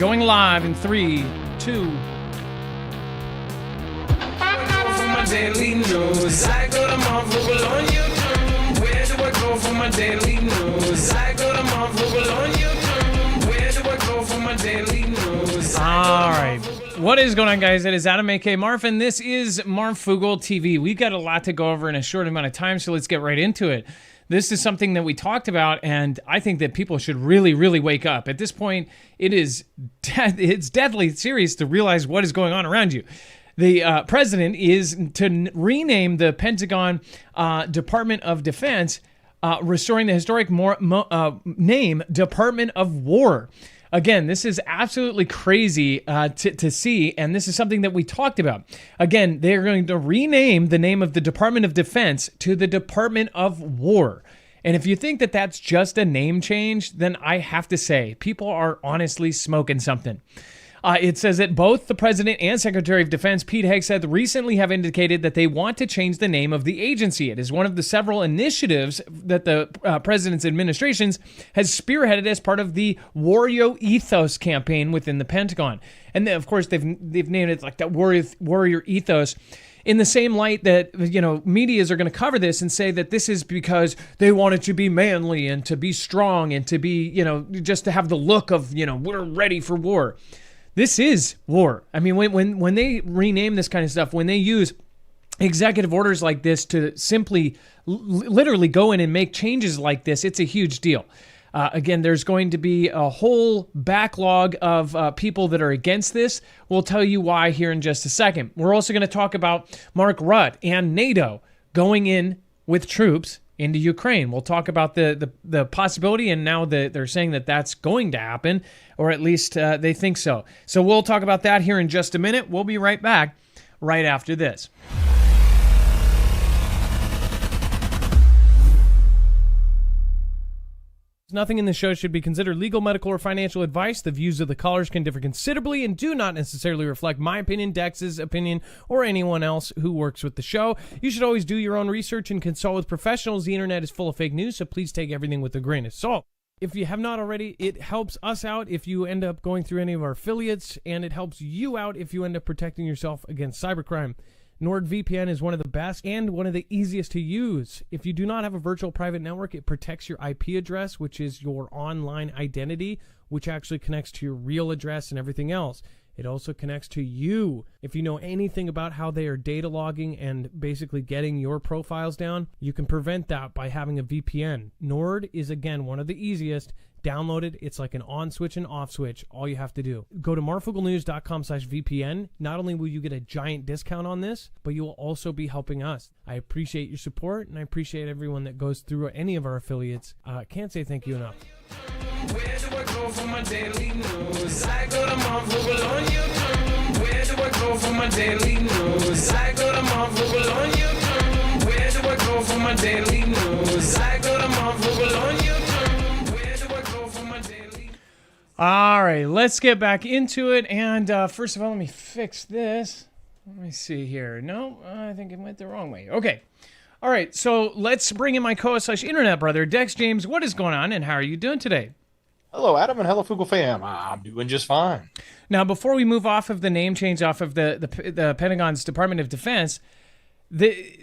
Going live in 3, 2. For my daily news, I go to Marfoogle on YouTube. Where do I go for my daily news? I go to Marfoogle on YouTube. Where do I go for my daily news? All right. What is going on, guys? It is Adam, aka Marf, and this is Marfoogle TV. We've got a lot to go over in a short amount of time, so let's get right into it. This is something that we talked about, and I think that people should really, really wake up. At this point, it's deadly serious to realize what is going on around you. The president is to rename the Pentagon Department of Defense, restoring the historic name Department of War. Again, this is absolutely crazy to see, and this is something that we talked about. Again, they're going to rename the name of the Department of Defense to the Department of War. And if you think that that's just a name change, then I have to say, people are honestly smoking something. It says that both the President and Secretary of Defense, Pete Hegseth, recently have indicated that they want to change the name of the agency. It is one of the several initiatives that the President's administration has spearheaded as part of the Warrior Ethos campaign within the Pentagon. And then, of course, they've named it like that Warrior Ethos in the same light that, medias are going to cover this and say that this is because they want it to be manly and to be strong and to be, just to have the look of, we're ready for war. This is war. I mean, when they rename this kind of stuff, when they use executive orders like this to simply literally go in and make changes like this, it's a huge deal. Again, there's going to be a whole backlog of people that are against this. We'll tell you why here in just a second. We're also going to talk about Mark Rutte and NATO going in with troops into Ukraine. We'll talk about the possibility, and now they're saying that that's going to happen, or at least they think so. So we'll talk about that here in just a minute. We'll be right back right after this. Nothing in the show should be considered legal, medical, or financial advice. The views of the callers can differ considerably and do not necessarily reflect my opinion, Dex's opinion, or anyone else who works with the show. You should always do your own research and consult with professionals. The internet is full of fake news, so please take everything with a grain of salt. If you have not already, it helps us out if you end up going through any of our affiliates, and it helps you out if you end up protecting yourself against cybercrime. NordVPN is one of the best and one of the easiest to use. If you do not have a virtual private network, it protects your IP address, which is your online identity, which actually connects to your real address and everything else. It also connects to you. If you know anything about how they are data logging and basically getting your profiles down, you can prevent that by having a VPN. Nord is, again, one of the easiest. Download it. It's like an on switch and off switch. All you have to do. Go to marfooglenews.com/VPN. Not only will you get a giant discount on this, but you will also be helping us. I appreciate your support, and I appreciate everyone that goes through any of our affiliates. Can't say thank you enough. Where do I go for my daily news? I go to Marfoogle on YouTube. Where do I go for my daily news? I go to Marfoogle on YouTube. Where do I go for my daily news? I go to Marfoogle on YouTube. All right, let's get back into it. And first of all, let me fix this. Let me see here. No, I think it went the wrong way. Okay. All right, so let's bring in my co-host/internet brother, Dex James. What is going on, and how are you doing today? Hello, Adam, and hello, Foogle fam. I'm doing just fine. Now, before we move off of the name change, off of the Pentagon's Department of Defense, we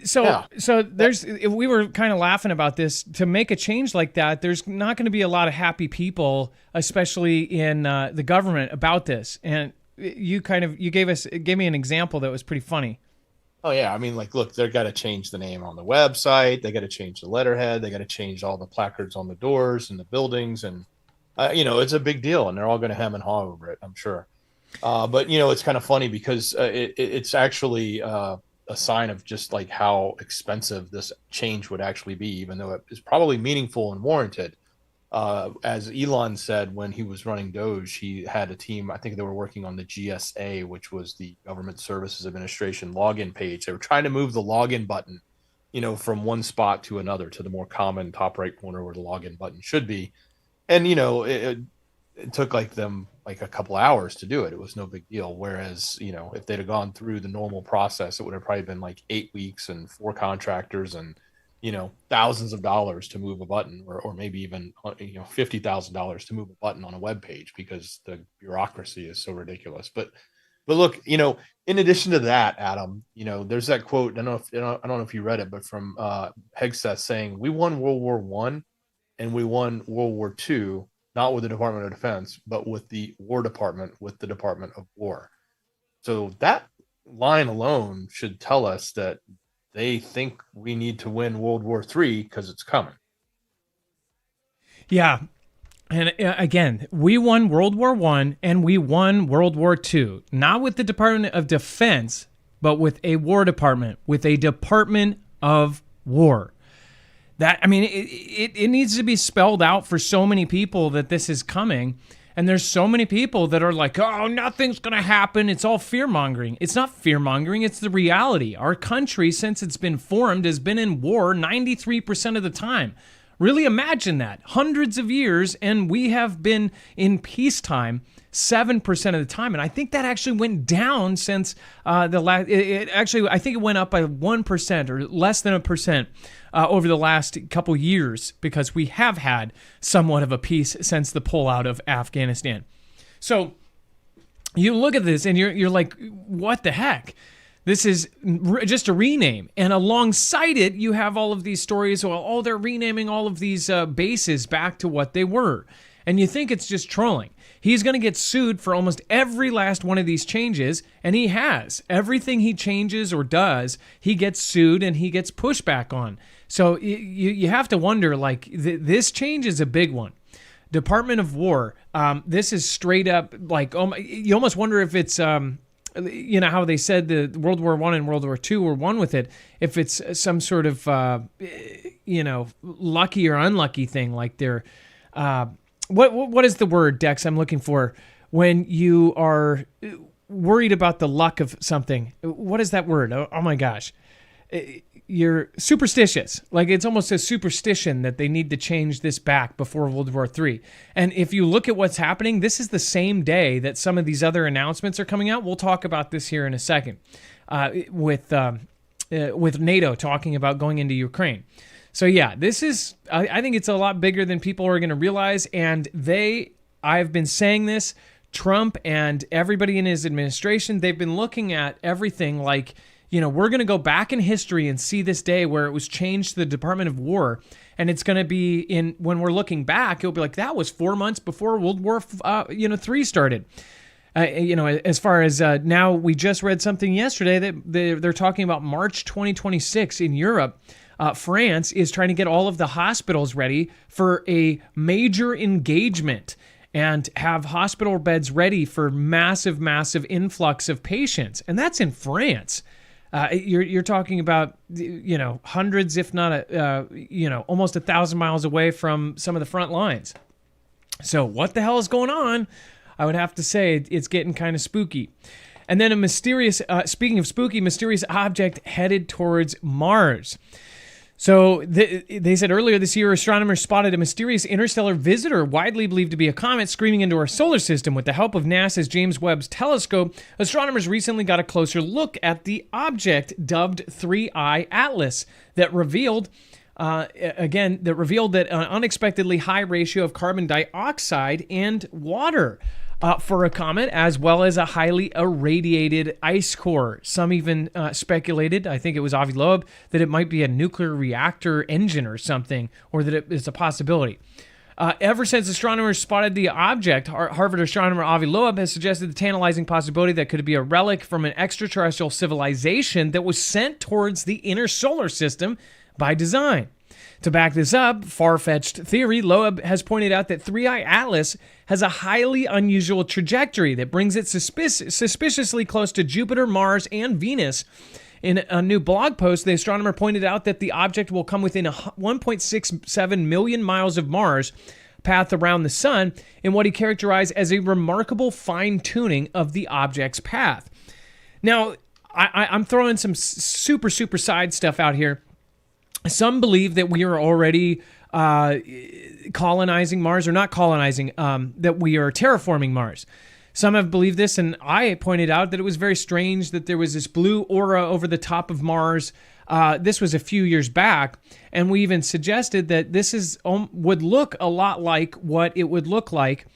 were kind of laughing about this. To make a change like that, there's not going to be a lot of happy people, especially in the government, about this. And you gave me an example that was pretty funny. Oh yeah, I mean, look, they've got to change the name on the website. They got to change the letterhead. They got to change all the placards on the doors and the buildings, and it's a big deal, and they're all going to hem and haw over it, I'm sure. But it's kind of funny because it's actually a sign of just like how expensive this change would actually be, even though it is probably meaningful and warranted. As Elon said when he was running Doge, he had a team, I think they were working on the GSA, which was the Government Services Administration login page. They were trying to move the login button, from one spot to another, to the more common top right corner where the login button should be. And, it took them a couple hours to do it. It was no big deal. Whereas, if they'd have gone through the normal process, it would have probably been 8 weeks and 4 contractors and thousands of dollars to move a button, or maybe even $50,000 to move a button on a web page because the bureaucracy is so ridiculous. But look, in addition to that, Adam, there's that quote. I don't know if you read it, but from Hegseth saying, "We won World War One, and we won World War II, not with the Department of Defense, but with the War Department, with the Department of War." So that line alone should tell us that they think we need to win World War III because it's coming. Yeah. And again, we won World War I and we won World War II, not with the Department of Defense, but with a War Department, with a Department of War. It needs to be spelled out for so many people that this is coming. And there's so many people that are like, oh, nothing's going to happen. It's all fear-mongering. It's not fear-mongering. It's the reality. Our country, since it's been formed, has been in war 93% of the time. Really imagine that. Hundreds of years, and we have been in peacetime 7% of the time. And I think that actually went down since the last. I think it went up by 1% or less than 1% over the last couple years, because we have had somewhat of a peace since the pullout of Afghanistan. So you look at this and you're like, what the heck? This is just a rename. And alongside it, you have all of these stories. Well, oh, they're renaming all of these bases back to what they were. And you think it's just trolling. He's going to get sued for almost every last one of these changes, and he has. Everything he changes or does, he gets sued and he gets pushback on. So you have to wonder, like, this change is a big one. Department of War, this is straight up, like, you almost wonder if it's, how they said the World War I and World War II were one with it, if it's some sort of, lucky or unlucky thing, like they're... What is the word, Dex, I'm looking for when you are worried about the luck of something? What is that word? Oh my gosh. You're superstitious. Like, it's almost a superstition that they need to change this back before World War III. And if you look at what's happening, this is the same day that some of these other announcements are coming out. We'll talk about this here in a second with NATO talking about going into Ukraine. So yeah, this is, I think it's a lot bigger than people are going to realize. And I've been saying this, Trump and everybody in his administration, they've been looking at everything like, we're going to go back in history and see this day where it was changed to the Department of War. And it's going to be when we're looking back, it'll be like, that was 4 months before World War III started. As far as now, we just read something yesterday that they're talking about March 2026 in Europe. France is trying to get all of the hospitals ready for a major engagement and have hospital beds ready for massive, massive influx of patients. And that's in France. You're talking about, hundreds, if not, almost 1,000 miles away from some of the front lines. So what the hell is going on? I would have to say it's getting kind of spooky. And then a mysterious, speaking of spooky, mysterious object headed towards Mars. So they said earlier this year, astronomers spotted a mysterious interstellar visitor widely believed to be a comet screaming into our solar system. With the help of NASA's James Webb Telescope, astronomers recently got a closer look at the object dubbed 3I Atlas that revealed that an unexpectedly high ratio of carbon dioxide and water for a comet, as well as a highly irradiated ice core. Some even speculated, I think it was Avi Loeb, that it might be a nuclear reactor engine or something, or that it is a possibility. Ever since astronomers spotted the object, Harvard astronomer Avi Loeb has suggested the tantalizing possibility that could be a relic from an extraterrestrial civilization that was sent towards the inner solar system by design. To back this up, far-fetched theory, Loeb has pointed out that 3I Atlas has a highly unusual trajectory that brings it suspiciously close to Jupiter, Mars, and Venus. In a new blog post, the astronomer pointed out that the object will come within 1.67 million miles of Mars' path around the sun in what he characterized as a remarkable fine-tuning of the object's path. Now, I'm throwing some super side stuff out here. Some believe that we are already colonizing Mars, or not colonizing, that we are terraforming Mars. Some have believed this, and I pointed out that it was very strange that there was this blue aura over the top of Mars, This was a few years back, and we even suggested that this would look a lot like what it would look like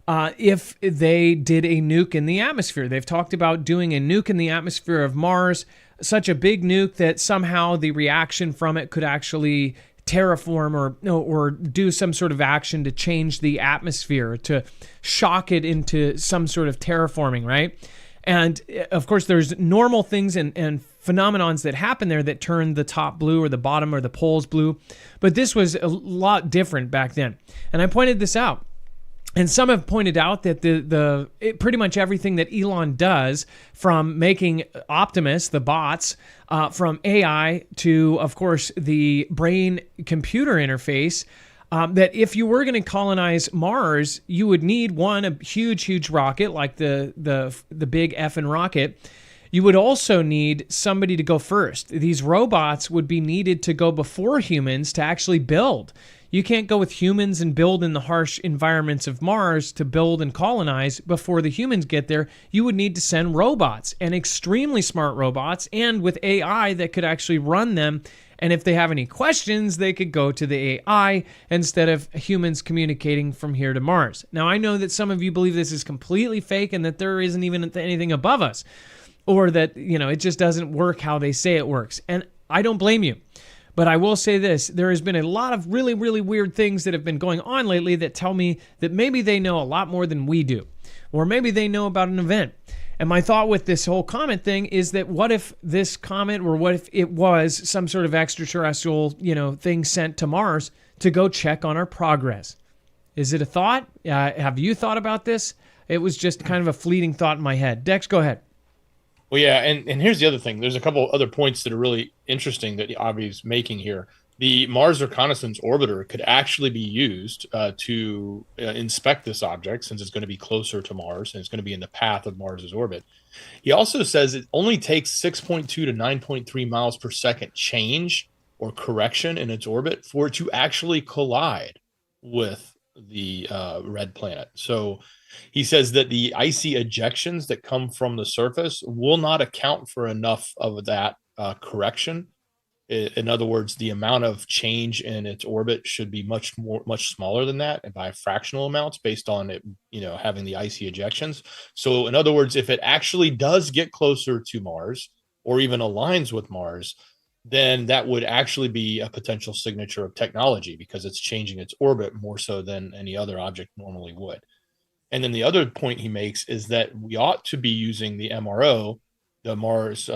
if they did a nuke in the atmosphere. They've talked about doing a nuke in the atmosphere of Mars, such a big nuke that somehow the reaction from it could actually terraform or do some sort of action to change the atmosphere, to shock it into some sort of terraforming, right? And of course, there's normal things and phenomenons that happen there that turn the top blue or the bottom or the poles blue. But this was a lot different back then. And I pointed this out. And some have pointed out that pretty much everything that Elon does, from making Optimus, the bots, from AI to, of course, the brain-computer interface, that if you were going to colonize Mars, you would need, a huge rocket like the big effing rocket. You would also need somebody to go first. These robots would be needed to go before humans to actually build. You can't go with humans and build in the harsh environments of Mars to build and colonize before the humans get there. You would need to send robots, and extremely smart robots, and with AI that could actually run them. And if they have any questions, they could go to the AI instead of humans communicating from here to Mars. Now, I know that some of you believe this is completely fake and that there isn't even anything above us, or that, it just doesn't work how they say it works. And I don't blame you. But I will say this, there has been a lot of really, really weird things that have been going on lately that tell me that maybe they know a lot more than we do. Or maybe they know about an event. And my thought with this whole comet thing is that what if this comet, or what if it was some sort of extraterrestrial, thing sent to Mars to go check on our progress? Is it a thought? Have you thought about this? It was just kind of a fleeting thought in my head. Dex, go ahead. Well, yeah, and here's the other thing. There's a couple other points that are really interesting that Avi's making here. The Mars Reconnaissance Orbiter could actually be used to inspect this object, since it's going to be closer to Mars and it's going to be in the path of Mars's orbit. He also says it only takes 6.2 to 9.3 miles per second change or correction in its orbit for it to actually collide with the red planet. So he says that the icy ejections that come from the surface will not account for enough of that correction. In other words, the amount of change in its orbit should be much smaller than that, and by fractional amounts based on it, having the icy ejections. So in other words, if it actually does get closer to Mars, or even aligns with Mars, then that would actually be a potential signature of technology, because it's changing its orbit more so than any other object normally would. And then the other point he makes is that we ought to be using the MRO, the Mars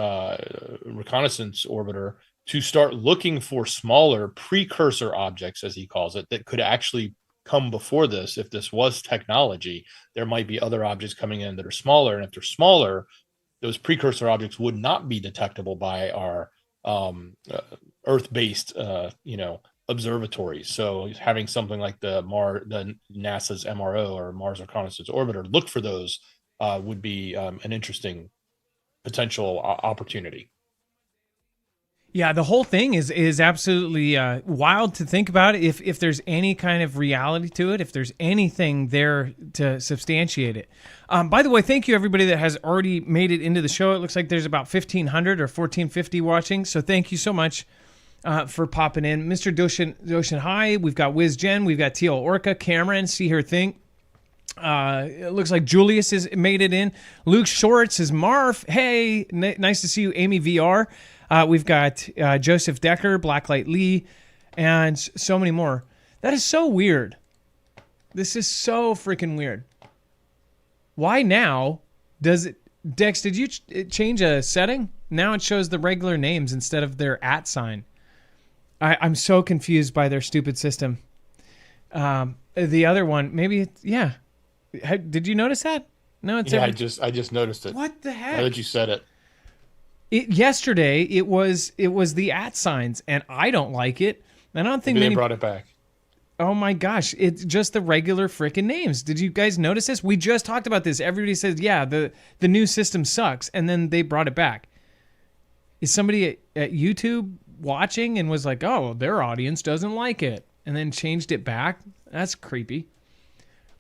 Reconnaissance Orbiter, to start looking for smaller precursor objects, as he calls it, that could actually come before this. If this was technology, there might be other objects coming in that are smaller. And if they're smaller, those precursor objects would not be detectable by our Earth-based, observatories. So having something like the NASA's MRO, or Mars Reconnaissance Orbiter, look for those would be an interesting potential opportunity. Yeah, the whole thing is absolutely wild to think about. If there's any kind of reality to it, if there's anything there to substantiate it. By the way, thank you everybody that has already made it into the show. It looks like there's about 1,500 or 1,450 watching. So thank you so much for popping in. Mr. Doshin High, we've got Wiz Jen, we've got TL Orca, Cameron, See Her Think. It looks like Julius has made it in. Luke Shorts is Marf. Hey, nice to see you, Amy VR. We've got Joseph Decker, Blacklight Lee, and so many more. That is so weird. This is so freaking weird. Why now does it... Dex, did you change a setting? Now it shows the regular names instead of their @ sign. I'm so confused by their stupid system. The other one, maybe... Yeah. Did you notice that? No, it's... Yeah, I just noticed it. What the heck? Now that you said it. Yesterday it was the @ signs, and I don't like it. And I don't think Maybe they brought it back. Oh my gosh, it's just the regular freaking names. Did you guys notice this? We just talked about this. Everybody says, yeah, the new system sucks, and then they brought it back. Is somebody at YouTube watching and was like, oh, their audience doesn't like it, and then changed it back? That's creepy.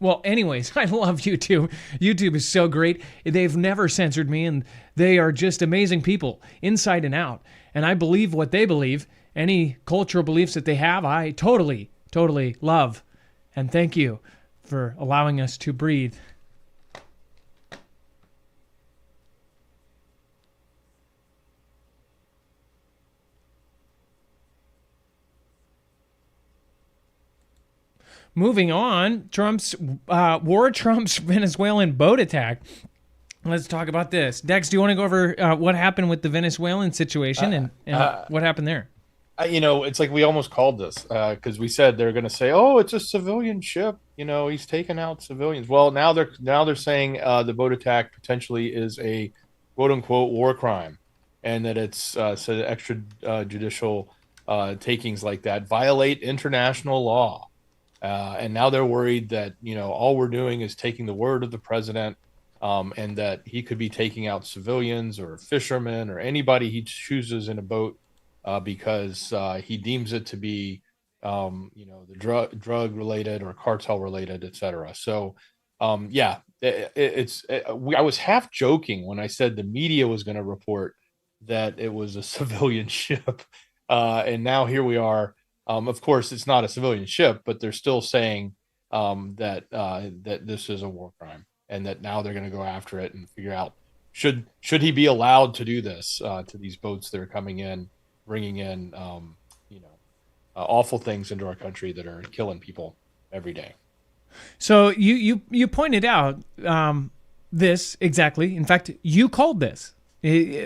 Well, anyways, I love YouTube. YouTube is so great. They've never censored me, and they are just amazing people, inside and out. And I believe what they believe. Any cultural beliefs that they have, I totally, totally love. And thank you for allowing us to breathe. Moving on, Trump's Venezuelan boat attack. Let's talk about this. Dex, do you want to go over what happened with the Venezuelan situation and what happened there? It's like we almost called this because we said they're going to say, "Oh, it's a civilian ship." He's taking out civilians. Well, now they're saying the boat attack potentially is a quote unquote war crime, and that it's so extrajudicial takings like that violate international law. And now they're worried that, all we're doing is taking the word of the president, and that he could be taking out civilians or fishermen or anybody he chooses in a boat because he deems it to be, the drug related or cartel related, etc. So, I was half joking when I said the media was going to report that it was a civilian ship. And now here we are. Of course, it's not a civilian ship, but they're still saying that this is a war crime, and that now they're going to go after it and figure out should he be allowed to do this to these boats that are coming in, bringing in awful things into our country that are killing people every day. So you pointed out this exactly. In fact, you called this.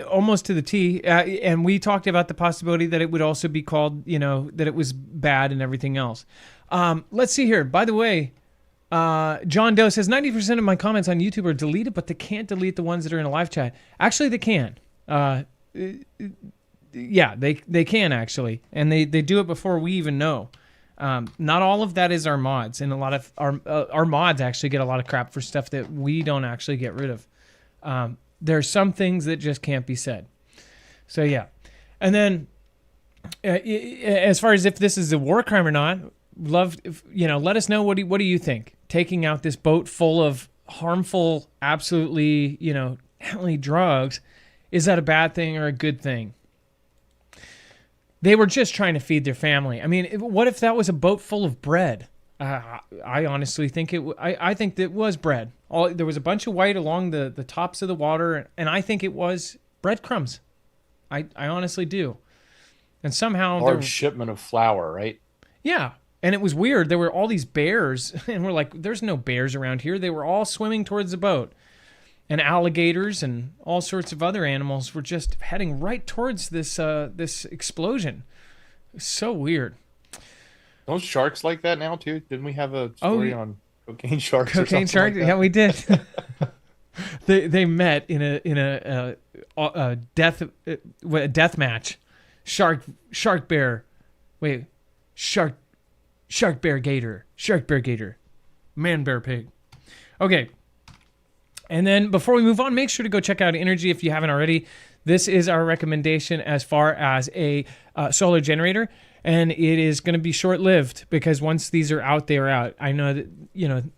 Almost to the T, and we talked about the possibility that it would also be called, that it was bad and everything else. Let's see here. By the way, John Doe says 90% of my comments on YouTube are deleted, but they can't delete the ones that are in a live chat. Actually, they can. Yeah, they can actually, and they do it before we even know. Not all of that is our mods, and a lot of our mods actually get a lot of crap for stuff that we don't actually get rid of. There are some things that just can't be said. So, yeah. And then, as far as if this is a war crime or not, let us know. What do you think? Taking out this boat full of harmful, absolutely, deadly drugs, is that a bad thing or a good thing? They were just trying to feed their family. I mean, what if that was a boat full of bread? I honestly think I think that it was bread. There was a bunch of white along the tops of the water, and I think it was breadcrumbs. I honestly do. And somehow large shipment of flour, right? Yeah, and it was weird. There were all these bears, and we're like, "There's no bears around here." They were all swimming towards the boat, and alligators and all sorts of other animals were just heading right towards this explosion. It was so weird. Those sharks like that now too. Didn't we have a story on cocaine sharks? Cocaine sharks, like yeah, we did. they met in a death match. Shark bear gator, man bear pig. Okay. And then before we move on, make sure to go check out Energy if you haven't already. This is our recommendation as far as a solar generator. And it is going to be short-lived because once these are out, they are out. I know that,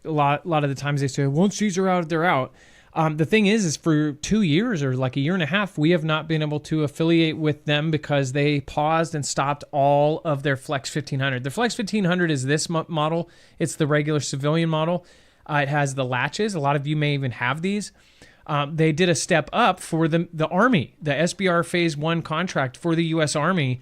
a lot of the times they say, once these are out, they're out. The thing is for 2 years or like a year and a half, we have not been able to affiliate with them because they paused and stopped all of their Flex 1500. The Flex 1500 is this model. It's the regular civilian model. It has the latches. A lot of you may even have these. They did a step up for the Army. The SBR Phase 1 contract for the U.S. Army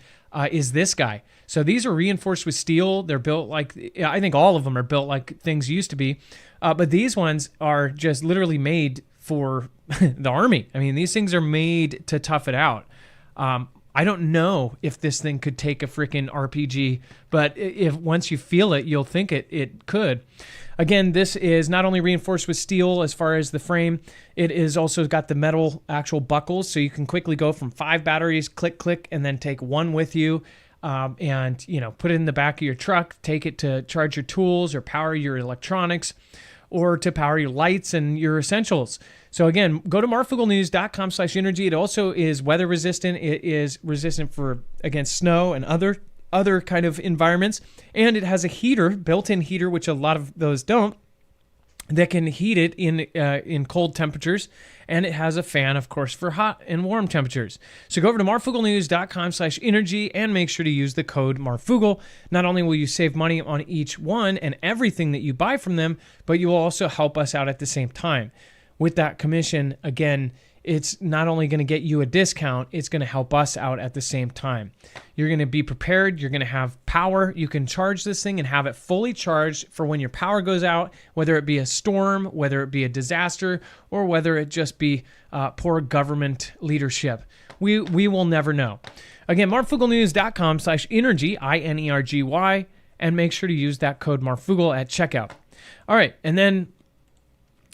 is this guy. So these are reinforced with steel. They're built like, I think all of them are built like things used to be. But these ones are just literally made for the Army. I mean, these things are made to tough it out. I don't know if this thing could take a freaking RPG, but if once you feel it, you'll think it could. Again, this is not only reinforced with steel as far as the frame, it is also got the metal actual buckles, so you can quickly go from 5 batteries, click, and then take one with you, and put it in the back of your truck, take it to charge your tools or power your electronics, or to power your lights and your essentials. So again, go to marfooglenews.com/energy. It also is weather resistant. It is resistant against snow and other kind of environments. And it has a heater, built-in heater, which a lot of those don't. that can heat it in cold temperatures, and it has a fan, of course, for hot and warm temperatures. So go over to marfooglenews.com/energy and make sure to use the code Marfoogle. Not only will you save money on each one and everything that you buy from them, but you will also help us out at the same time. With that commission, again, it's not only going to get you a discount, it's going to help us out at the same time. You're going to be prepared. You're going to have power. You can charge this thing and have it fully charged for when your power goes out, whether it be a storm, whether it be a disaster, or whether it just be poor government leadership. We will never know. Again, marfooglenews.com/energy, INERGY, and make sure to use that code Marfoogle at checkout. All right, and then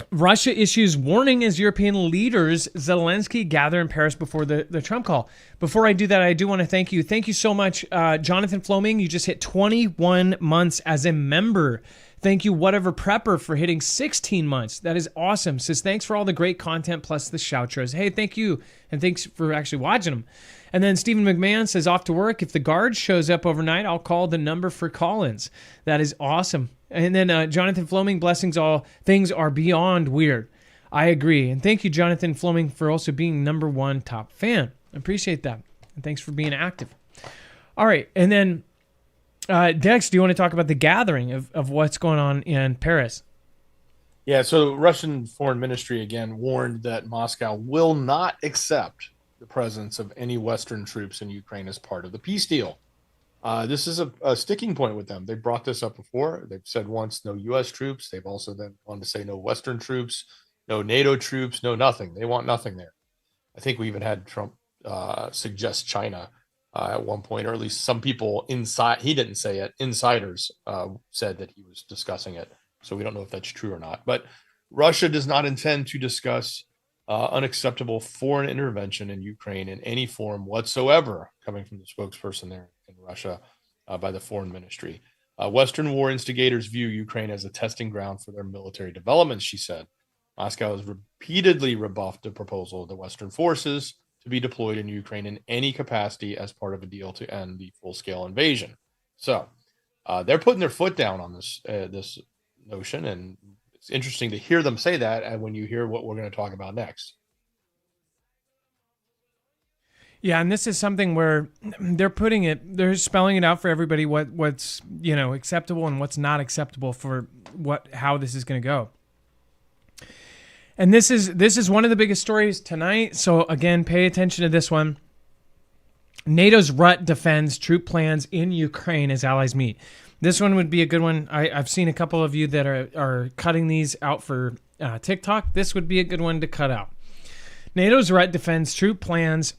Russia issues warning as European leaders Zelensky gather in Paris before the Trump call. Before I do that, I do want to thank you. Thank you so much, Jonathan Floming. You just hit 21 months as a member. Thank you, Whatever Prepper, for hitting 16 months. That is awesome. Says, thanks for all the great content plus the shoutros. Hey, thank you. And thanks for actually watching them. And then Stephen McMahon says, off to work. If the guard shows up overnight, I'll call the number for call-ins. That is awesome. And then Jonathan Floming, blessings all. Things are beyond weird. I agree. And thank you, Jonathan Floming, for also being #1 top fan. I appreciate that. And thanks for being active. All right. And then, Dex, do you want to talk about the gathering of what's going on in Paris? Yeah, so Russian Foreign Ministry again warned that Moscow will not accept the presence of any Western troops in Ukraine as part of the peace deal. This is a sticking point with them. They brought this up before. They've said once no U.S. troops. They've also then gone to say no Western troops, no NATO troops, no nothing. They want nothing there. I think we even had Trump suggest China at one point, or at least some people inside. He didn't say it. Insiders said that he was discussing it. So we don't know if that's true or not. But Russia does not intend to discuss unacceptable foreign intervention in Ukraine in any form whatsoever, coming from the spokesperson there in Russia by the foreign ministry. Western war instigators view Ukraine as a testing ground for their military developments, she said. Moscow has repeatedly rebuffed the proposal of the Western forces to be deployed in Ukraine in any capacity as part of a deal to end the full-scale invasion. So they're putting their foot down on this notion, and it's interesting to hear them say that, and when you hear what we're going to talk about next. Yeah, and this is something where they're spelling it out for everybody what's acceptable and what's not acceptable for how this is going to go. And this is one of the biggest stories tonight. So again, pay attention to this one. NATO's RUT defends troop plans in Ukraine as allies meet. This one would be a good one. I've seen a couple of you that are cutting these out for TikTok. This would be a good one to cut out. NATO's RUT defends troop plans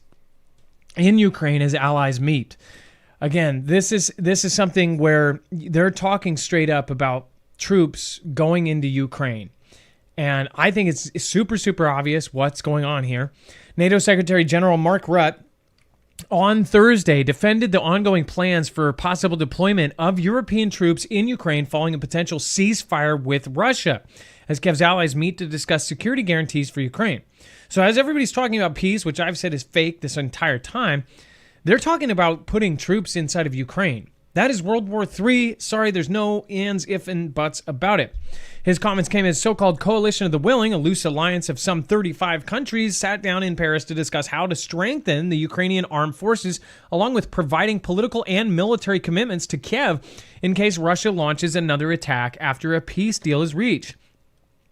in Ukraine as allies meet. Again, this is something where they're talking straight up about troops going into Ukraine. And I think it's super, super obvious what's going on here. NATO Secretary General Mark Rutte on Thursday defended the ongoing plans for possible deployment of European troops in Ukraine following a potential ceasefire with Russia, as Kiev's allies meet to discuss security guarantees for Ukraine. So as everybody's talking about peace, which I've said is fake this entire time, they're talking about putting troops inside of Ukraine. That is World War III. Sorry, there's no ands, if, and buts about it. His comments came as so-called Coalition of the Willing, a loose alliance of some 35 countries, sat down in Paris to discuss how to strengthen the Ukrainian armed forces, along with providing political and military commitments to Kiev in case Russia launches another attack after a peace deal is reached.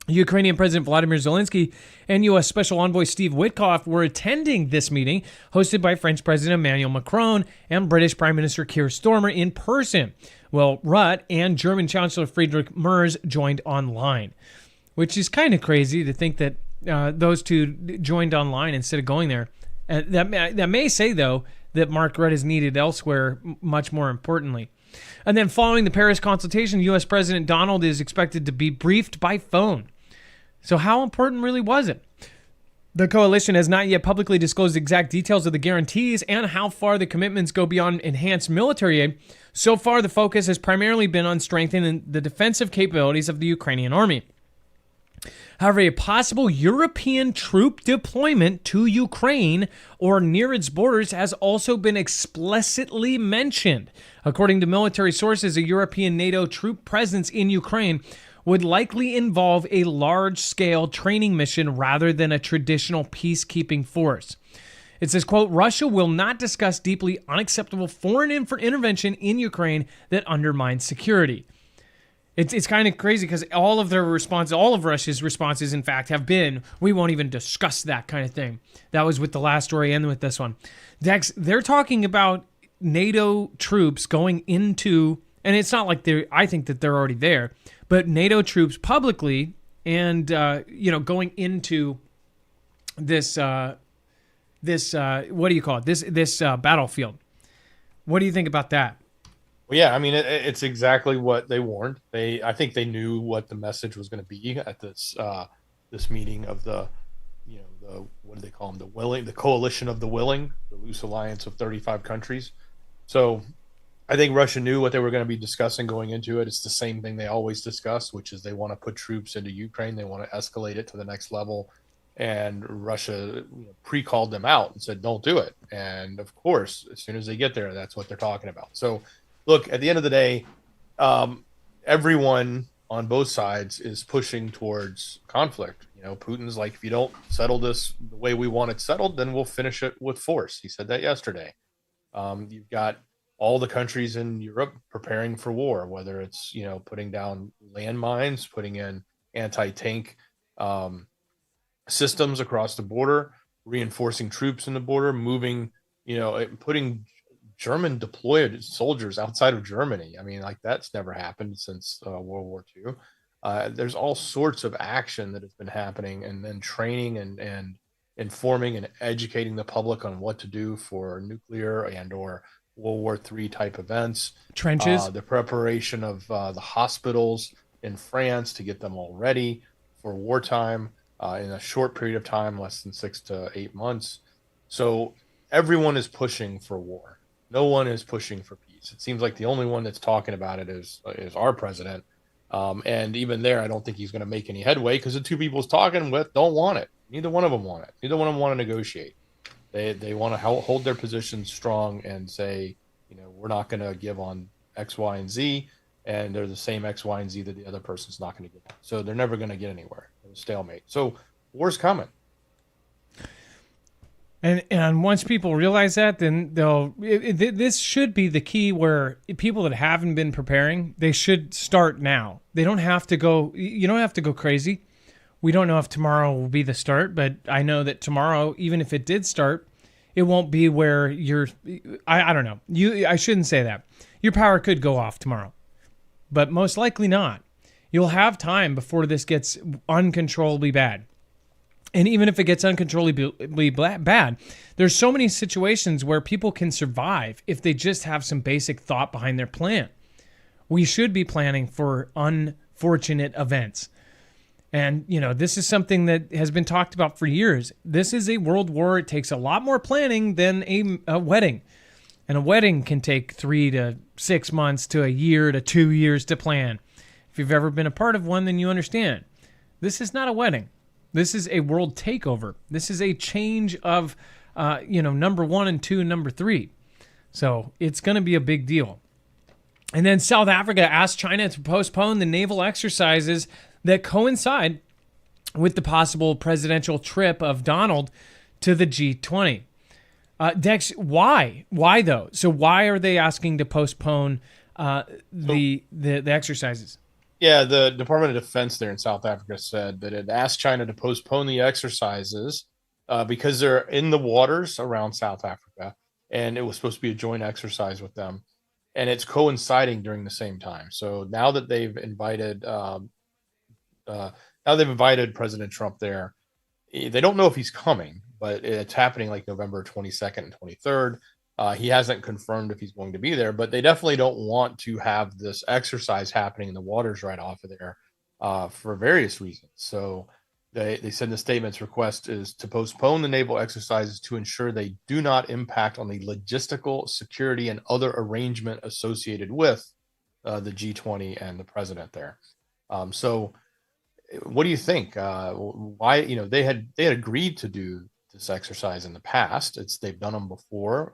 Ukrainian President Volodymyr Zelensky and U.S. Special Envoy Steve Witkoff were attending this meeting, hosted by French President Emmanuel Macron and British Prime Minister Keir Starmer in person. Well, Rutte and German Chancellor Friedrich Merz joined online, which is kind of crazy to think that those two joined online instead of going there. That may say, though, that Mark Rutte is needed elsewhere, much more importantly. And then following the Paris consultation, U.S. President Donald is expected to be briefed by phone. So how important really was it? The coalition has not yet publicly disclosed exact details of the guarantees and how far the commitments go beyond enhanced military aid. So far, the focus has primarily been on strengthening the defensive capabilities of the Ukrainian army. However, a possible European troop deployment to Ukraine or near its borders has also been explicitly mentioned. According to military sources, a European NATO troop presence in Ukraine would likely involve a large-scale training mission rather than a traditional peacekeeping force. It says, quote, Russia will not discuss deeply unacceptable foreign intervention in Ukraine that undermines security. It's kind of crazy because all of Russia's responses, in fact, have been, we won't even discuss that kind of thing. That was with the last story and with this one. Dex, they're talking about NATO troops going into, and it's not like I think that they're already there, but NATO troops publicly and, going into this, what do you call it? This battlefield. What do you think about that? Well, yeah, I mean, it's exactly what they warned. I think they knew what the message was going to be at this meeting of the what do they call them? The coalition of the willing, the loose alliance of 35 countries. So I think Russia knew what they were going to be discussing going into it. It's the same thing they always discuss, which is they want to put troops into Ukraine. They want to escalate it to the next level. And Russia pre-called them out and said, don't do it. And of course, as soon as they get there, that's what they're talking about. So look, at the end of the day, everyone on both sides is pushing towards conflict. Putin's like, if you don't settle this the way we want it settled, then we'll finish it with force. He said that yesterday. You've got all the countries in Europe preparing for war, whether it's, putting down landmines, putting in anti-tank systems across the border, reinforcing troops in the border, moving, putting German deployed soldiers outside of Germany. I mean, like, that's never happened since World War II. There's all sorts of action that has been happening, and then training and informing and educating the public on what to do for nuclear and or World War III type events. Trenches. The preparation of the hospitals in France to get them all ready for wartime in a short period of time, less than 6 to 8 months. So everyone is pushing for war. No one is pushing for peace. It seems like the only one that's talking about it is our president. And even there, I don't think he's going to make any headway because the two people he's talking with don't want it. Neither one of them want it. Neither one of them want to negotiate. They want to hold their position strong and say, we're not going to give on X, Y, and Z. And they're the same X, Y, and Z that the other person's not going to give on. So they're never going to get anywhere. It's a stalemate. So war's coming. And once people realize that, then this should be the key where people that haven't been preparing, they should start now. They don't have to go, you don't have to go crazy. We don't know if tomorrow will be the start, but I know that tomorrow, even if it did start, it won't be where I don't know. I shouldn't say that. Your power could go off tomorrow, but most likely not. You'll have time before this gets uncontrollably bad. And even if it gets uncontrollably bad, there's so many situations where people can survive if they just have some basic thought behind their plan. We should be planning for unfortunate events. And, this is something that has been talked about for years. This is a world war. It takes a lot more planning than a wedding. And a wedding can take 3 to 6 months to a year to 2 years to plan. If you've ever been a part of one, then you understand. This is not a wedding. This is a world takeover. This is a change of, number 1 and 2 and number 3. So it's going to be a big deal. And then South Africa asked China to postpone the naval exercises that coincide with the possible presidential trip of Donald to the G20. Dex, why? Why though? So why are they asking to postpone the exercises? Yeah, the Department of Defense there in South Africa said that it asked China to postpone the exercises because they're in the waters around South Africa, and it was supposed to be a joint exercise with them, and it's coinciding during the same time. So now that they've invited President Trump there, they don't know if he's coming, but it's happening like November 22nd and 23rd. He hasn't confirmed if he's going to be there, but they definitely don't want to have this exercise happening in the waters right off of there for various reasons. So they said in the statement's request is to postpone the naval exercises to ensure they do not impact on the logistical, security, and other arrangement associated with the G20 and the president there. So what do you think? Why, they had agreed to do this exercise in the past. They've done them before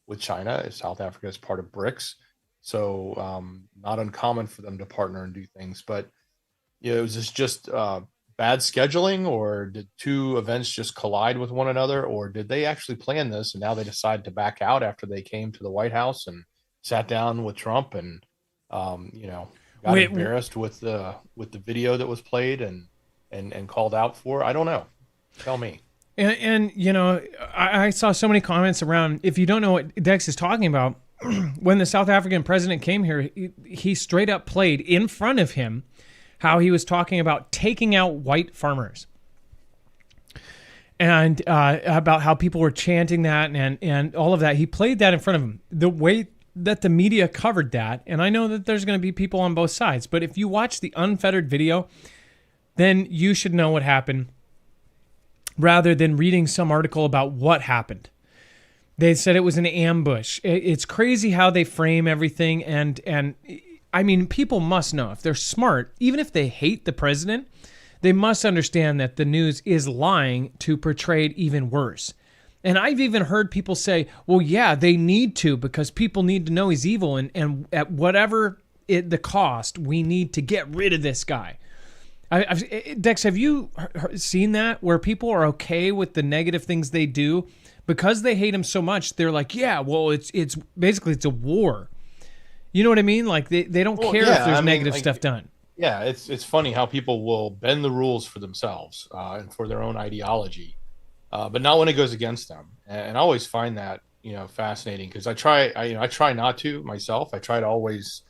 with China. South Africa is part of BRICS, so not uncommon for them to partner and do things. But you know, was this just bad scheduling, or did two events just collide with one another, or did they actually plan this and now they decide to back out after they came to the White House and sat down with Trump and you know, got Wait, embarrassed with the video that was played and called out for? I don't know. Tell me. and you know, I saw so many comments around. If you don't know what Dex is talking about, when the South African president came here, he straight up played in front of him how he was talking about taking out white farmers, and about how people were chanting that and all of that. He played that in front of him. The way that the media covered that, and I know that there's going to be people on both sides, but if you watch the unfettered video, then you should know what happened rather than reading some article about what happened. They said it was an ambush. It's crazy how they frame everything. And I mean, people must know, if they're smart, even if they hate the president, they must understand that the news is lying to portray it even worse. And I've even heard people say, well, yeah, they need to, because people need to know he's evil. And at whatever the cost, we need to get rid of this guy. Dex, have you seen that, where people are okay with the negative things they do because they hate him so much? They're like, yeah, well, it's basically it's a war. You know what I mean? Like they don't care if there's negative stuff done. Yeah, it's funny how people will bend the rules for themselves and for their own ideology, but not when it goes against them. And I always find that, you know, fascinating, because I try not to myself. I try to always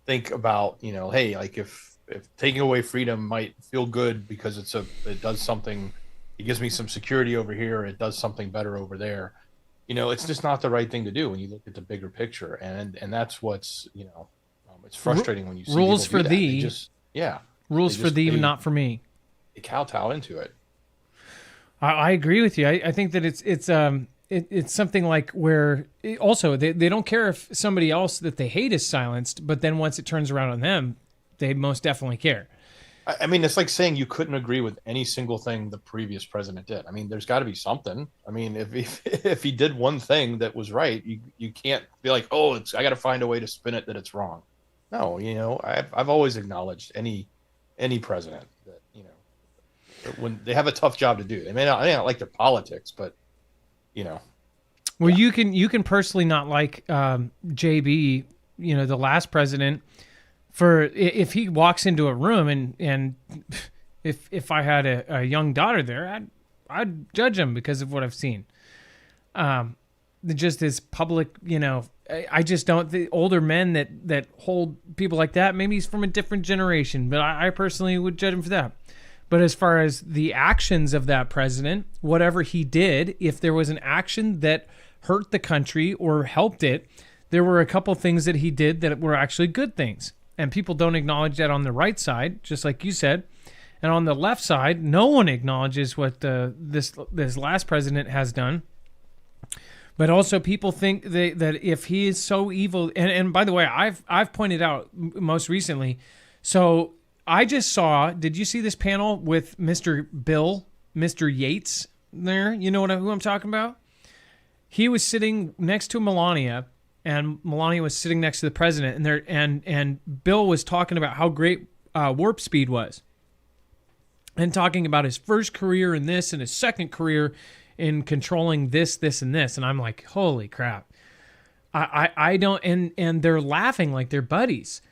think about, you know, hey, like if taking away freedom might feel good because it does something, it gives me some security over here, it does something better over there. You know, it's just not the right thing to do when you look at the bigger picture, and that's what's, you know, it's frustrating when you see rules people for do that. thee, rules for thee, not for me. They kowtow into it. I agree with you. I think that it's something like where also they don't care if somebody else that they hate is silenced, but then once it turns around on them, they most definitely care. I mean, it's like saying you couldn't agree with any single thing the previous president did. I mean, there's got to be something. I mean, if he did one thing that was right, you can't be like, oh, I got to find a way to spin it that it's wrong. No, you know, I've always acknowledged any president that, you know, when they have a tough job to do. They may not like their politics, but, you know. Well, yeah. You can personally not like JB, you know, the last president. For if he walks into a room and if I had a young daughter there, I'd judge him because of what I've seen. Just his public, you know, I just don't. The older men that hold people like that, maybe he's from a different generation, but I personally would judge him for that. But as far as the actions of that president, whatever he did, if there was an action that hurt the country or helped it, there were a couple things that he did that were actually good things. And people don't acknowledge that on the right side, just like you said. And on the left side, no one acknowledges what this last president has done. But also people think that if he is so evil, and by the way, I've pointed out most recently, so I just saw, did you see this panel with Mr. Yates there? You know who I'm talking about? He was sitting next to Melania, and Melania was sitting next to the president, and Bill was talking about how great warp speed was, and talking about his first career in this and his second career in controlling this, and this, and I'm like, holy crap! I don't, and they're laughing like they're buddies,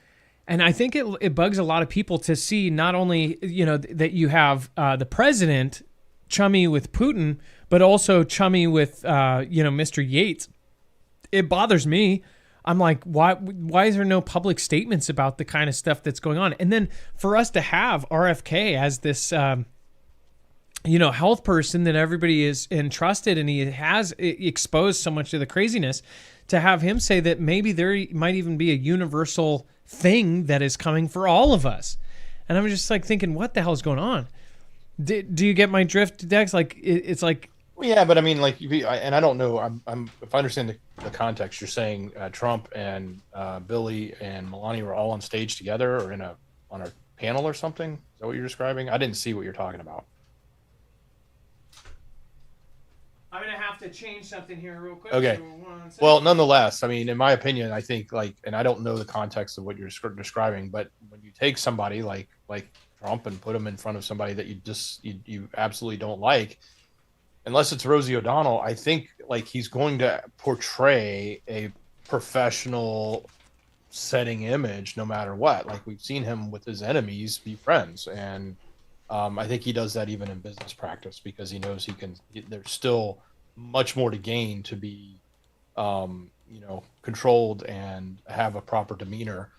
and I think it bugs a lot of people to see not only, you know, that you have the president chummy with Putin, but also chummy with you know, Mr. Yates. It bothers me. I'm like, why is there no public statements about the kind of stuff that's going on? And then for us to have RFK as this, you know, health person that everybody is entrusted, and he has exposed so much of the craziness, to have him say that maybe there might even be a universal thing that is coming for all of us. And I'm just like thinking, what the hell is going on? Do you get my drift, Dex? Like, it's like, well, yeah, but I mean, like, and I don't know. I'm if I understand the context, you're saying Trump and Billy and Melania were all on stage together, or on a panel or something. Is that what you're describing? I didn't see what you're talking about. I'm gonna have have to change something here real quick. Okay. So 1 second. Well, nonetheless, I mean, in my opinion, I think like, and I don't know the context of what you're describing, but when you take somebody like Trump and put him in front of somebody that you absolutely don't like, unless it's Rosie O'Donnell, I think like he's going to portray a professional setting image no matter what. Like we've seen him with his enemies be friends, and I think he does that even in business practice because he knows there's still much more to gain to be controlled and have a proper demeanor,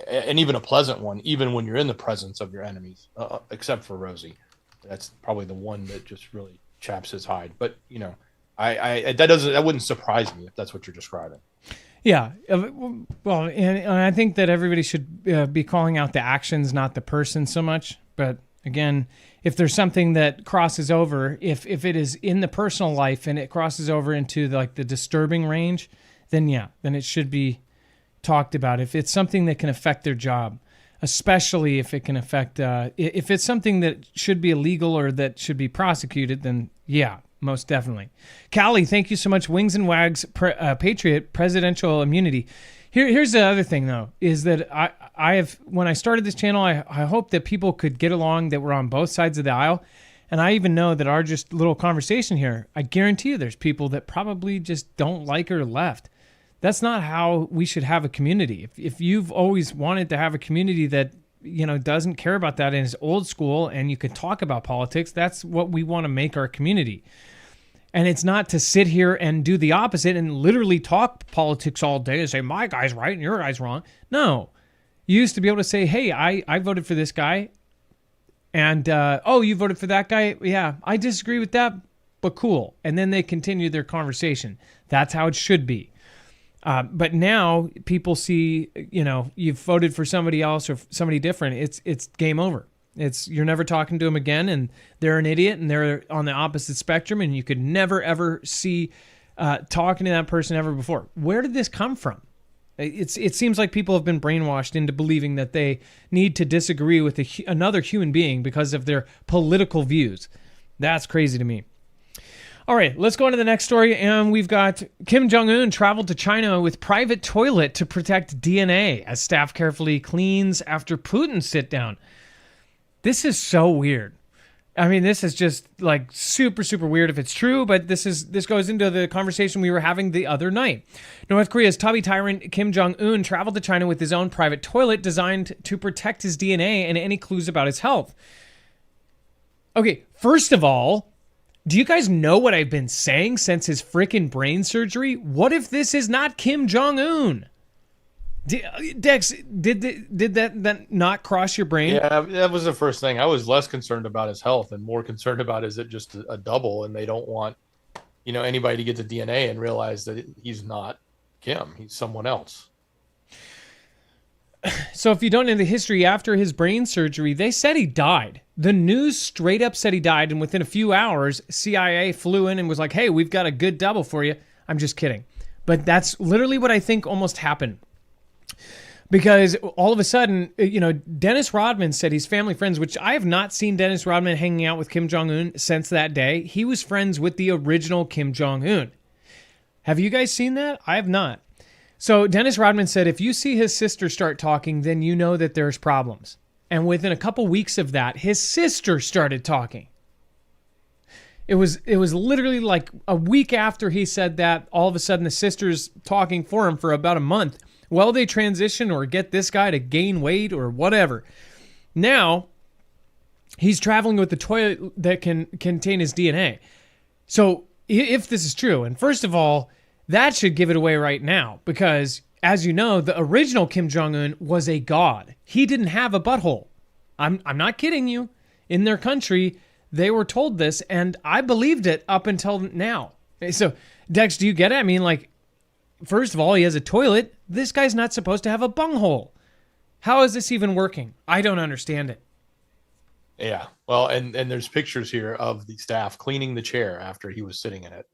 and even a pleasant one, even when you're in the presence of your enemies, except for Rosie. That's probably the one that just really chaps his hide. But that wouldn't surprise me if that's what you're describing. Yeah. Well, and I think that everybody should be calling out the actions, not the person so much. But again, if there's something that crosses over, if it is in the personal life and it crosses over into the disturbing range, then it should be talked about. If it's something that can affect their job, especially if it can affect, if it's something that should be illegal or that should be prosecuted, then most definitely. Callie, thank you so much. Wings and Wags, Patriot, presidential immunity. Here's the other thing, though, is that I have, when I started this channel, I hope that people could get along that were on both sides of the aisle. And I even know that our just little conversation here, I guarantee you there's people that probably just don't like or left. That's not how we should have a community. If you've always wanted to have a community that doesn't care about that and is old school and you can talk about politics, that's what we want to make our community. And it's not to sit here and do the opposite and literally talk politics all day and say, my guy's right and your guy's wrong. No. You used to be able to say, hey, I voted for this guy. And, you voted for that guy? Yeah, I disagree with that, but cool. And then they continue their conversation. That's how it should be. But now people see, you've voted for somebody else or somebody different. It's game over. You're never talking to them again, and they're an idiot, and they're on the opposite spectrum, and you could never ever see talking to that person ever before. Where did this come from? It seems like people have been brainwashed into believing that they need to disagree with another human being because of their political views. That's crazy to me. All right, let's go on to the next story, and we've got Kim Jong-un traveled to China with private toilet to protect DNA as staff carefully cleans after Putin sit down. This is so weird. I mean, this is just like super, super weird if it's true, but this goes into the conversation we were having the other night. North Korea's tubby tyrant Kim Jong-un traveled to China with his own private toilet designed to protect his DNA and any clues about his health. Okay, first of all, do you guys know what I've been saying since his freaking brain surgery? What if this is not Kim Jong-un? Dex, did that not cross your brain? Yeah, that was the first thing. I was less concerned about his health and more concerned about, is it just a double and they don't want, anybody to get the DNA and realize that he's not Kim, he's someone else. So if you don't know the history, after his brain surgery, they said he died. The news straight up said he died, and within a few hours, CIA flew in and was like, hey, we've got a good double for you. I'm just kidding. But that's literally what I think almost happened. Because all of a sudden, Dennis Rodman said he's family friends, which I have not seen Dennis Rodman hanging out with Kim Jong-un since that day. He was friends with the original Kim Jong-un. Have you guys seen that? I have not. So Dennis Rodman said, if you see his sister start talking, then you know that there's problems. And within a couple weeks of that, his sister started talking. It was literally like a week after he said that, all of a sudden the sister's talking for him for about a month. Well, they transition or get this guy to gain weight or whatever. Now, he's traveling with the toilet that can contain his DNA. So if this is true, and first of all, that should give it away right now, because as you know, the original Kim Jong-un was a god. He didn't have a butthole. I'm not kidding you. In their country, they were told this, and I believed it up until now. So, Dex, do you get it? I mean, like, first of all, he has a toilet. This guy's not supposed to have a bunghole. How is this even working? I don't understand it. Yeah. Well, and there's pictures here of the staff cleaning the chair after he was sitting in it.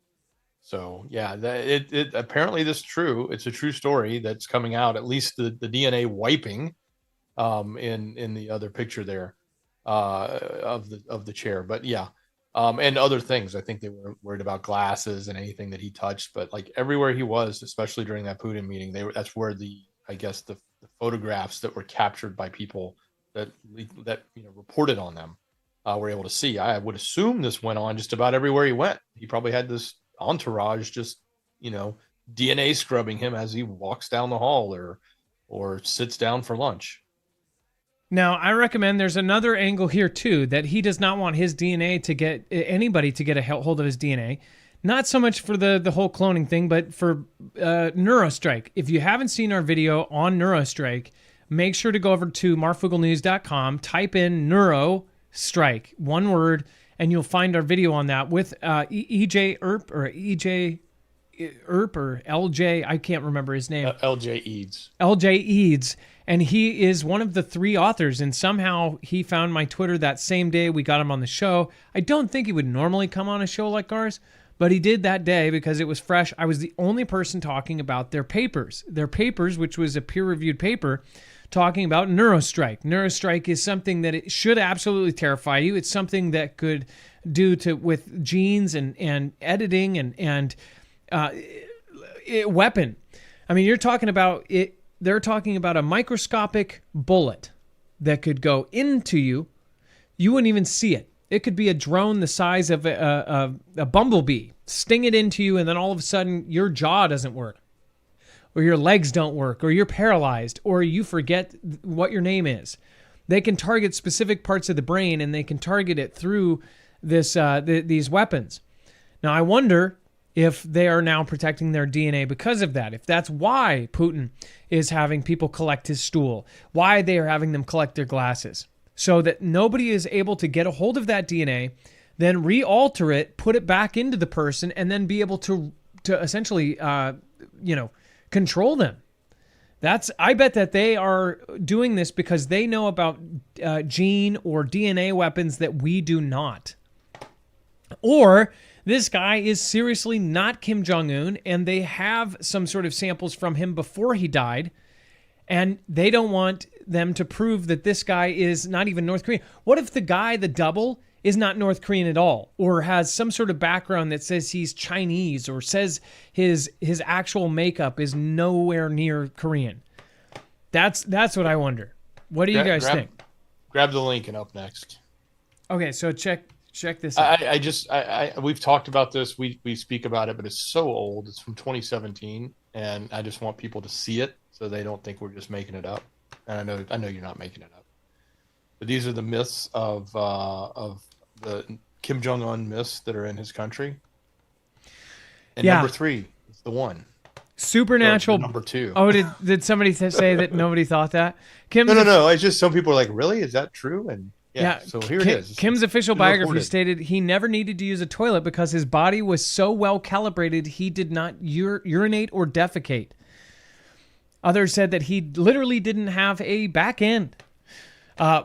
So yeah, it apparently this is true. It's a true story that's coming out. At least the DNA wiping, in the other picture there, of the chair. But yeah, And other things. I think they were worried about glasses and anything that he touched. But like everywhere he was, especially during that Putin meeting, that's where I guess the photographs that were captured by people that reported on them were able to see. I would assume this went on just about everywhere he went. He probably had this entourage just DNA scrubbing him as he walks down the hall or sits down for lunch. Now, I recommend there's another angle here too, that he does not want his DNA to get anybody to get a hold of his DNA. Not so much for the whole cloning thing, but for Neurostrike. If you haven't seen our video on Neurostrike, make sure to go over to marfooglenews.com, type in Neurostrike, one word, and you'll find our video on that with EJ Earp or EJ Earp or LJ, I can't remember his name. LJ Eads. LJ Eads. And he is one of the 3 authors, and somehow he found my Twitter that same day we got him on the show. I don't think he would normally come on a show like ours, but he did that day because it was fresh. I was the only person talking about their papers. Their papers, which was a peer-reviewed paper, talking about Neurostrike. Neurostrike is something that it should absolutely terrify you. It's something that could do with genes and editing and weapon. I mean, you're talking about it. They're talking about a microscopic bullet that could go into you. You wouldn't even see it. It could be a drone the size of a bumblebee, sting it into you, and then all of a sudden your jaw doesn't work, or your legs don't work, or you're paralyzed, or you forget what your name is. They can target specific parts of the brain, and they can target it through these weapons. Now, I wonder if they are now protecting their DNA because of that. If that's why Putin is having people collect his stool, why they are having them collect their glasses, so that nobody is able to get a hold of that DNA, then re-alter it, put it back into the person, and then be able to essentially, control them. I bet that they are doing this because they know about gene or DNA weapons that we do not. Or this guy is seriously not Kim Jong-un, and they have some sort of samples from him before he died, and they don't want them to prove that this guy is not even North Korean. What if the guy, the double, is not North Korean at all, or has some sort of background that says he's Chinese, or says his actual makeup is nowhere near Korean? That's what I wonder. What do you guys think? Grab the link and up next. Okay, so check this out. We've talked about this. We speak about it, but it's so old. It's from 2017, and I just want people to see it so they don't think we're just making it up. And I know you're not making it up. But these are the myths of the Kim Jong-un myths that are in his country. And number 3 is the one. Supernatural. Number 2. Oh, did somebody say that nobody thought that? No. It's just some people are like, really? Is that true? And yeah. So here it is. Kim's official biography stated he never needed to use a toilet because his body was so well calibrated he did not urinate or defecate. Others said that he literally didn't have a back end.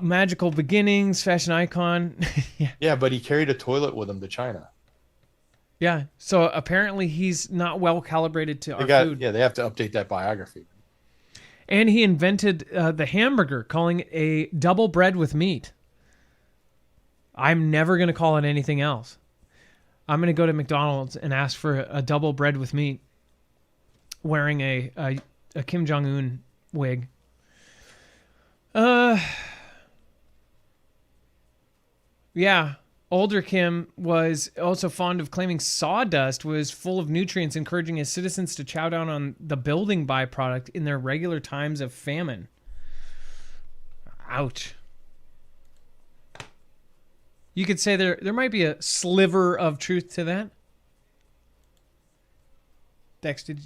Magical beginnings, fashion icon. Yeah, but he carried a toilet with him to China. Yeah, so apparently he's not well calibrated to our food. Yeah, they have to update that biography. And he invented the hamburger, calling it a double bread with meat. I'm never going to call it anything else. I'm going to go to McDonald's and ask for a double bread with meat, wearing a Kim Jong-un wig. Yeah. Older Kim was also fond of claiming sawdust was full of nutrients, encouraging his citizens to chow down on the building byproduct in their regular times of famine. Ouch. You could say there might be a sliver of truth to that. Dex, did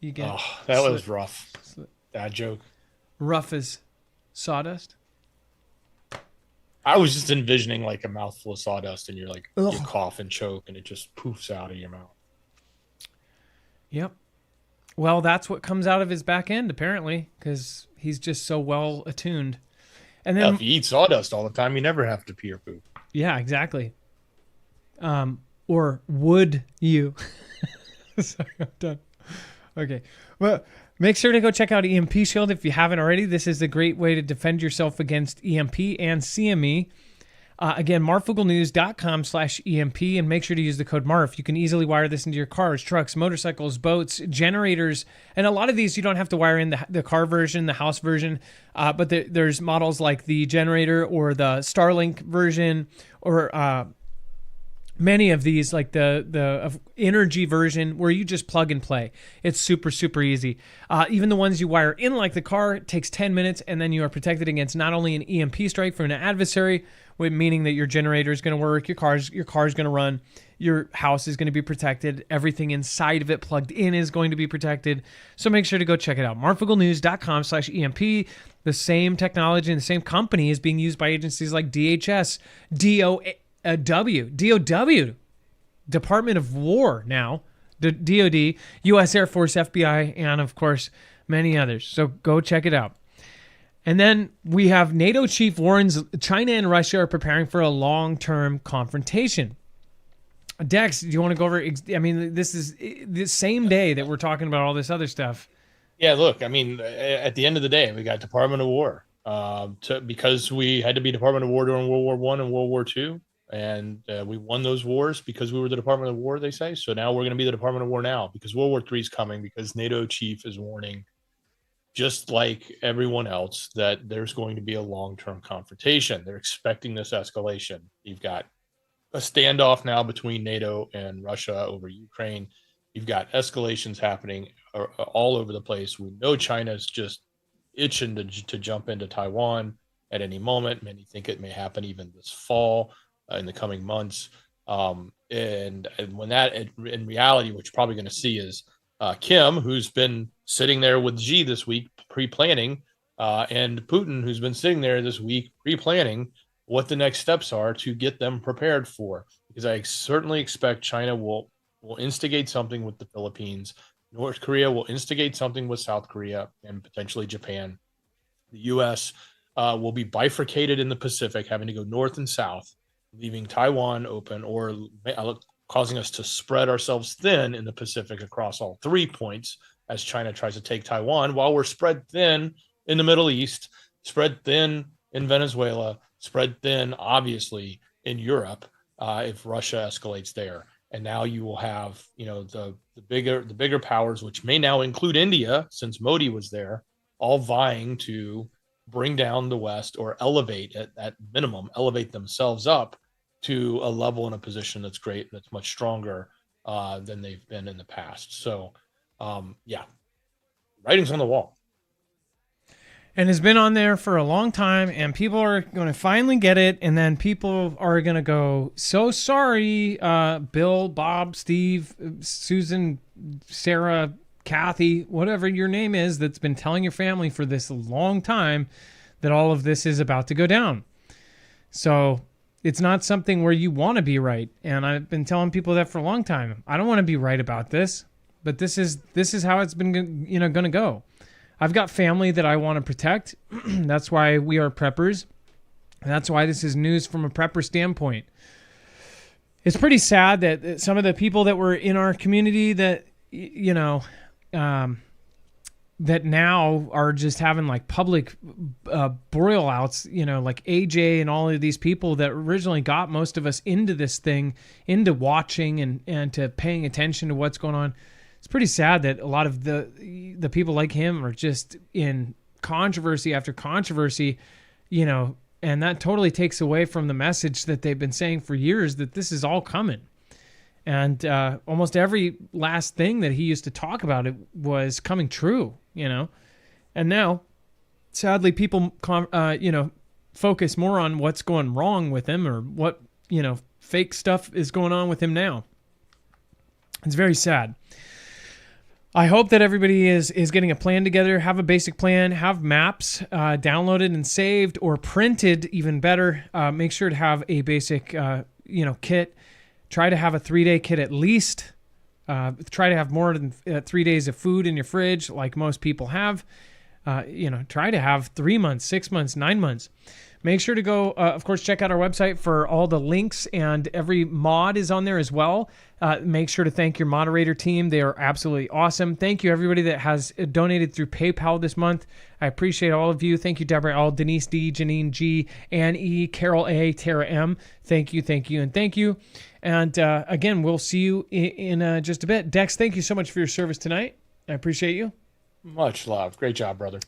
you get it? Oh, that was rough. That joke. Rough as sawdust? I was just envisioning like a mouthful of sawdust and you're like, Ugh. you cough and choke and it just poofs out of your mouth. Yep. Well, that's what comes out of his back end, apparently, because he's just so well attuned. And then, if you eat sawdust all the time, you never have to pee or poop. Yeah, exactly. Or would you? Sorry, I'm done. Okay. Well, make sure to go check out EMP Shield if you haven't already. This is a great way to defend yourself against EMP and CME. Again, marfooglenews.com/EMP, and make sure to use the code MARF. You can easily wire this into your cars, trucks, motorcycles, boats, generators, and a lot of these you don't have to wire in the car version, the house version, but there's models like the generator or the Starlink version, or many of these, like the energy version, where you just plug and play. It's super, super easy. Even the ones you wire in, like the car, it takes 10 minutes, and then you are protected against not only an EMP strike from an adversary, meaning that your generator is going to work, your car's going to run, your house is going to be protected, everything inside of it plugged in is going to be protected. So make sure to go check it out. marfooglenews.com/EMP. The same technology and the same company is being used by agencies like DHS, DOW, Department of War now, DOD, U.S. Air Force, FBI, and of course, many others. So go check it out. And then we have NATO chief warns China and Russia are preparing for a long-term confrontation. Dex, do you want to go over? I mean, this is the same day that we're talking about all this other stuff. Yeah, look, I mean, at the end of the day, we got Department of War because we had to be Department of War during World War I and World War II. And we won those wars because we were the Department of War, they say. So now we're going to be the Department of War now because World War III is coming, because NATO chief is warning, just like everyone else, that there's going to be a long-term confrontation. They're expecting this escalation. You've got a standoff now between NATO and Russia over Ukraine. You've got escalations happening all over the place. We know China's just itching to jump into Taiwan at any moment. Many think it may happen even this fall, in the coming months. And when that, in reality, what you're probably going to see is Kim, who's been sitting there with Xi this week pre-planning, and Putin, who's been sitting there this week pre-planning what the next steps are to get them prepared for. Because I certainly expect China will instigate something with the Philippines. North Korea will instigate something with South Korea and potentially Japan. The U.S. Will be bifurcated in the Pacific, having to go north and south, leaving Taiwan open, or causing us to spread ourselves thin in the Pacific across all 3 points as China tries to take Taiwan, while we're spread thin in the Middle East, spread thin in Venezuela, spread thin, obviously, in Europe, if Russia escalates there. And now you will have, the bigger powers, which may now include India, since Modi was there, all vying to bring down the West, or elevate, at minimum, elevate themselves up to a level and a position that's great, that's much stronger than they've been in the past. So, writing's on the wall. And has been on there for a long time, and people are going to finally get it, and then people are going to go, so sorry, Bill, Bob, Steve, Susan, Sarah, Kathy, whatever your name is, that's been telling your family for this long time that all of this is about to go down. So it's not something where you want to be right. And I've been telling people that for a long time. I don't want to be right about this, but this is how it's been, going to go. I've got family that I want to protect. That's why we are preppers. And that's why this is news from a prepper standpoint. It's pretty sad that some of the people that were in our community that, that now are just having like public burial outs, like AJ and all of these people that originally got most of us into this thing, into watching and to paying attention to what's going on. It's pretty sad that a lot of the people like him are just in controversy after controversy, and that totally takes away from the message that they've been saying for years, that this is all coming. And almost every last thing that he used to talk about, it was coming true, And now, sadly, people, focus more on what's going wrong with him, or what, fake stuff is going on with him now. It's very sad. I hope that everybody is getting a plan together, have a basic plan, have maps downloaded and saved, or printed, even better. Make sure to have a basic, kit. Try to have a 3-day kit at least. Try to have more than 3 days of food in your fridge, like most people have. Try to have 3 months, 6 months, 9 months. Make sure to go, of course, check out our website for all the links, and every mod is on there as well. Make sure to thank your moderator team. They are absolutely awesome. Thank you, everybody that has donated through PayPal this month. I appreciate all of you. Thank you, Deborah L., Denise D., Janine G., Ann E., Carol A., Tara M. Thank you, and thank you. And again, we'll see you in just a bit. Dex, thank you so much for your service tonight. I appreciate you. Much love. Great job, brother.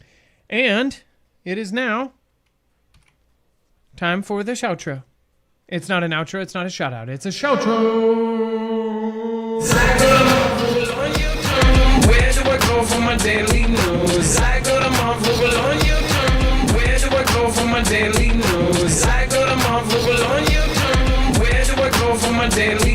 And it is now time for the shoutro. It's not an outro. It's not a shout out. It's a shoutro. Where do I go for my daily news? I go to Marfoogle on YouTube. Where do I go for my daily news? I go to Marfoogle on YouTube. Where do I go for my daily